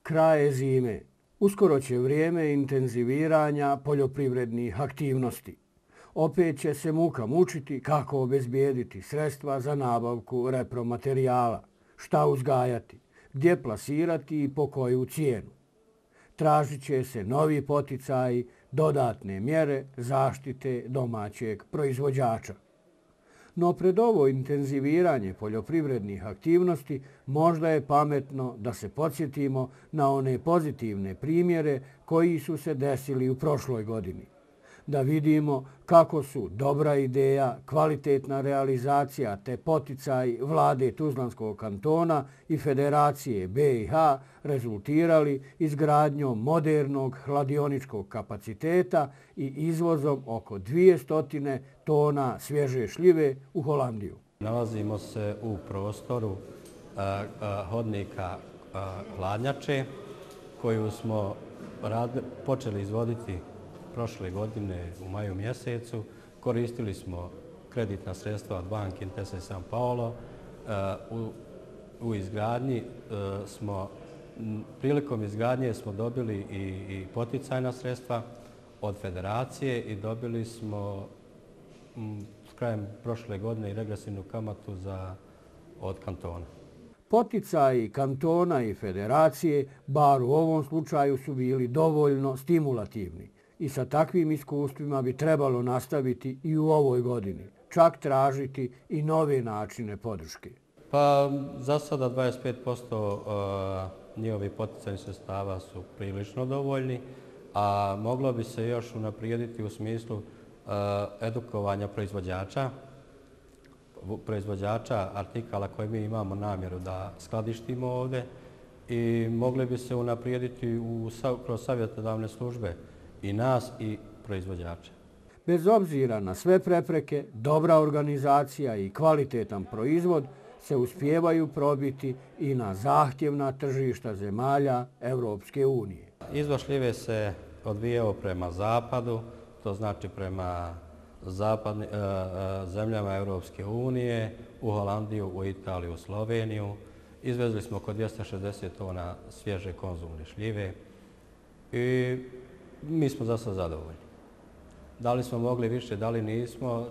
Kraj je zime. Uskoro će vrijeme intenziviranja poljoprivrednih aktivnosti. Opet će se muka mučiti kako obezbijediti sredstva za nabavku repromaterijala, šta uzgajati, gdje plasirati i po koju cijenu. Tražit će se novi poticaji, dodatne mjere zaštite domaćeg proizvođača. No pred ovo intenziviranje poljoprivrednih aktivnosti možda je pametno da se podsjetimo na one pozitivne primjere koji su se desili u prošloj godini. Da vidimo kako su dobra ideja, kvalitetna realizacija te poticaj vlade Tuzlanskog kantona i Federacije BiH rezultirali izgradnjom modernog hladioničkog kapaciteta i izvozom oko 200 tona svježe šljive u Holandiju. Nalazimo se u prostoru hodnika hladnjače koju smo počeli izvoditi prošle godine u maju mjesecu. Koristili smo kreditna sredstva od banke Intesa San Paolo. U izgradnji prilikom izgradnje smo dobili i poticajna sredstva od federacije i dobili smo krajem prošle godine i regresivnu kamatu od kantona. Poticaji kantona i federacije, bar u ovom slučaju, su bili dovoljno stimulativni. I sa takvim iskustvima bi trebalo nastaviti i u ovoj godini, čak tražiti i nove načine podrške. Pa za sada 25% njihovih poticajnih sredstava su prilično dovoljni, a moglo bi se još unaprijediti u smislu edukovanja proizvođača artikala koje mi imamo namjeru da skladištimo ovdje i mogli bi se unaprijediti kroz savjetodavne službe i nas i proizvođača. Bez obzira na sve prepreke, dobra organizacija i kvalitetan proizvod se uspijevaju probiti i na zahtjevna tržišta zemalja Europske unije. Izvoz šljive se odvijao prema zapadu, to znači prema zemljama Europske unije, u Holandiju, u Italiju, u Sloveniju. Izvezli smo oko 260 tona svježe konzumne šljive i mi smo za sad zadovoljni. Da li smo mogli više, da li nismo,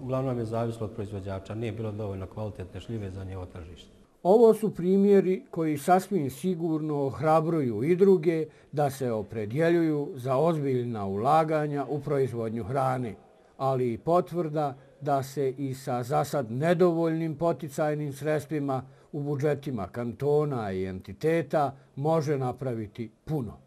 uglavnom je zavislo od proizvođača. Nije bilo dovoljno kvalitetne šljive za njegovo tržište. Ovo su primjeri koji sasvim sigurno ohrabruju i druge da se opredjeljuju za ozbiljna ulaganja u proizvodnju hrane, ali i potvrda da se i sa zasad nedovoljnim poticajnim sredstvima u budžetima kantona i entiteta može napraviti puno.